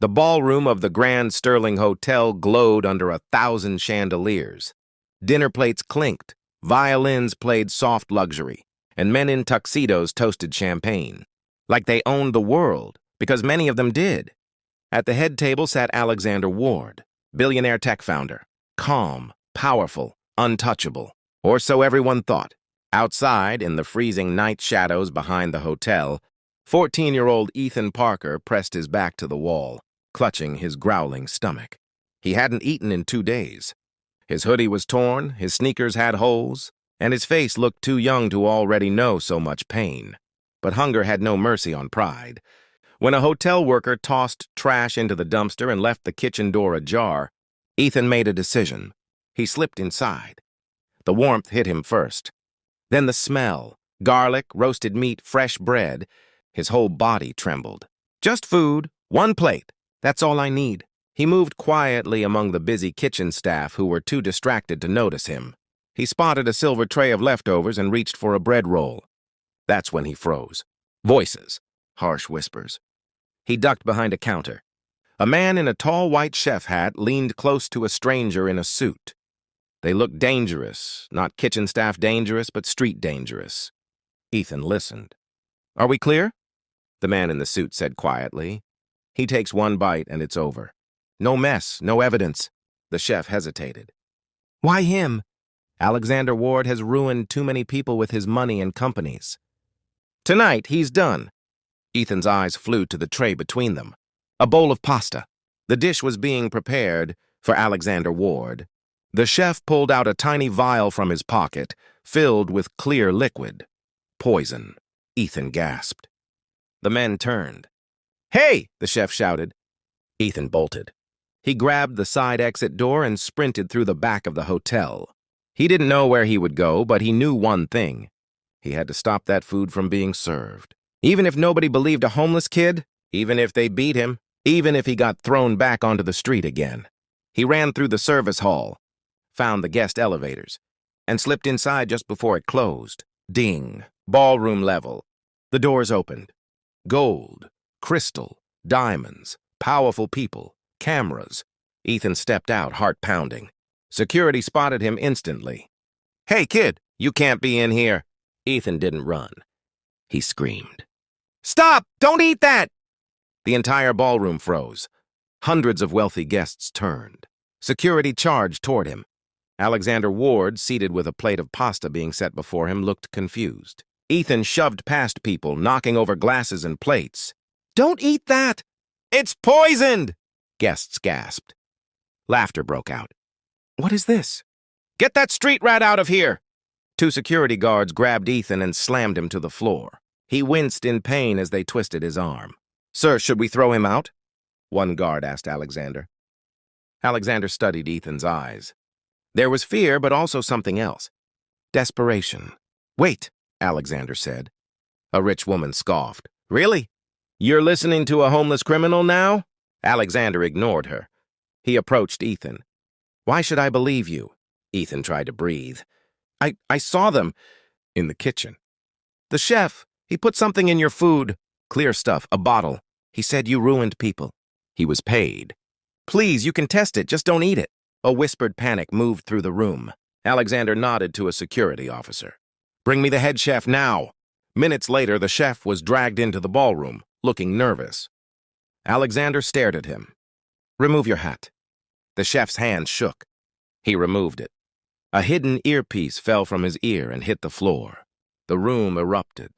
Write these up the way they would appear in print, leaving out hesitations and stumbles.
The ballroom of the Grand Sterling Hotel glowed under 1,000 chandeliers. Dinner plates clinked, violins played soft luxury, and men in tuxedos toasted champagne. Like they owned the world, because many of them did. At the head table sat Alexander Ward, billionaire tech founder, calm, powerful, untouchable, or so everyone thought. Outside, in the freezing night shadows behind the hotel, 14-year-old Ethan Parker pressed his back to the wall, clutching his growling stomach. He hadn't eaten in 2 days. His hoodie was torn, his sneakers had holes, and his face looked too young to already know so much pain. But hunger had no mercy on pride. When a hotel worker tossed trash into the dumpster and left the kitchen door ajar, Ethan made a decision. He slipped inside. The warmth hit him first. Then the smell, garlic, roasted meat, fresh bread. His whole body trembled. Just food, 1 plate. That's all I need. He moved quietly among the busy kitchen staff who were too distracted to notice him. He spotted a silver tray of leftovers and reached for a bread roll. That's when he froze. Voices, harsh whispers. He ducked behind a counter. A man in a tall white chef hat leaned close to a stranger in a suit. They looked dangerous, not kitchen staff dangerous, but street dangerous. Ethan listened. "Are we clear?" the man in the suit said quietly. "He takes 1 bite and it's over. No mess, no evidence." The chef hesitated. "Why him? Alexander Ward has ruined too many people with his money and companies. Tonight, he's done." Ethan's eyes flew to the tray between them. A bowl of pasta. The dish was being prepared for Alexander Ward. The chef pulled out a tiny vial from his pocket, filled with clear liquid. Poison. Ethan gasped. The men turned. "Hey!" the chef shouted. Ethan bolted. He grabbed the side exit door and sprinted through the back of the hotel. He didn't know where he would go, but he knew one thing. He had to stop that food from being served. Even if nobody believed a homeless kid, even if they beat him, even if he got thrown back onto the street again. He ran through the service hall, found the guest elevators, and slipped inside just before it closed. Ding. Ballroom level. The doors opened. Gold, crystal, diamonds, powerful people, cameras. Ethan stepped out, heart pounding. Security spotted him instantly. "Hey, kid, you can't be in here." Ethan didn't run. He screamed. "Stop! Don't eat that!" The entire ballroom froze. Hundreds of wealthy guests turned. Security charged toward him. Alexander Ward, seated with a plate of pasta being set before him, looked confused. Ethan shoved past people, knocking over glasses and plates. "Don't eat that! It's poisoned!" Guests gasped. Laughter broke out. "What is this?" "Get that street rat out of here!" 2 security guards grabbed Ethan and slammed him to the floor. He winced in pain as they twisted his arm. "Sir, should we throw him out?" one guard asked Alexander. Alexander studied Ethan's eyes. There was fear, but also something else. Desperation. "Wait," Alexander said. A rich woman scoffed. "Really? You're listening to a homeless criminal now?" Alexander ignored her. He approached Ethan. "Why should I believe you?" Ethan tried to breathe. I saw them in the kitchen. "The chef, he put something in your food. Clear stuff, a bottle. He said you ruined people. He was paid. Please, you can test it, just don't eat it." A whispered panic moved through the room. Alexander nodded to a security officer. "Bring me the head chef now." Minutes later, the chef was dragged into the ballroom, looking nervous. Alexander stared at him. "Remove your hat." The chef's hand shook. He removed it. A hidden earpiece fell from his ear and hit the floor. The room erupted.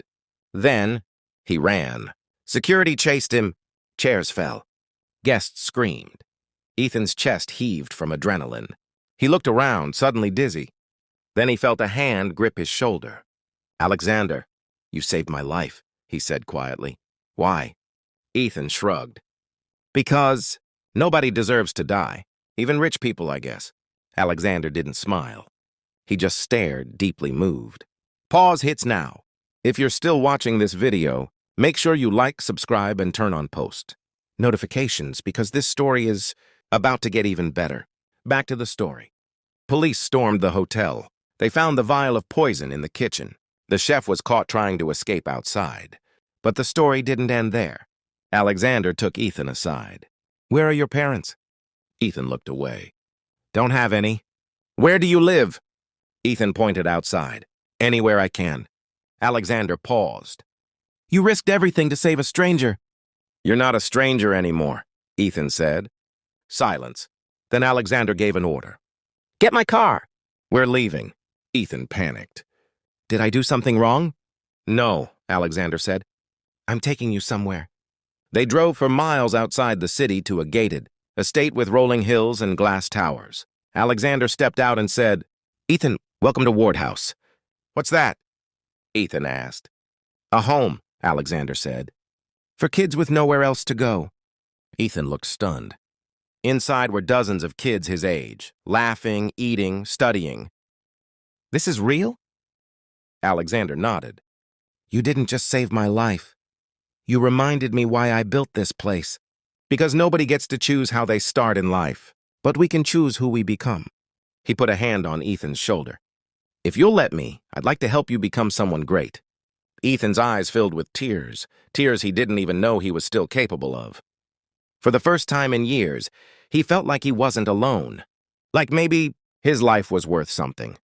Then, he ran. Security chased him. Chairs fell. Guests screamed. Ethan's chest heaved from adrenaline. He looked around, suddenly dizzy. Then he felt a hand grip his shoulder. "Alexander, you saved my life," he said quietly. "Why?" Ethan shrugged. "Because nobody deserves to die. Even rich people, I guess." Alexander didn't smile. He just stared, deeply moved. Pause hits now. If you're still watching this video, make sure you like, subscribe, and turn on post notifications because this story is about to get even better. Back to the story. Police stormed the hotel. They found the vial of poison in the kitchen. The chef was caught trying to escape outside. But the story didn't end there. Alexander took Ethan aside. Where are your parents? Ethan looked away. Don't have any. Where do you live? Ethan pointed outside. Anywhere I can. Alexander paused. You risked everything to save a stranger. You're not a stranger anymore, Ethan said. Silence. Then Alexander gave an order. Get my car. We're leaving. Ethan panicked. Did I do something wrong? No, Alexander said. I'm taking you somewhere. They drove for miles outside the city to a gated estate with rolling hills and glass towers. Alexander stepped out and said, Ethan, welcome to Ward House. What's that? Ethan asked. A home, Alexander said. For kids with nowhere else to go. Ethan looked stunned. Inside were dozens of kids his age, laughing, eating, studying. This is real? Alexander nodded. You didn't just save my life. You reminded me why I built this place. Because nobody gets to choose how they start in life, but we can choose who we become. He put a hand on Ethan's shoulder. If you'll let me, I'd like to help you become someone great. Ethan's eyes filled with tears he didn't even know he was still capable of. For the first time in years, he felt like he wasn't alone. Like maybe his life was worth something.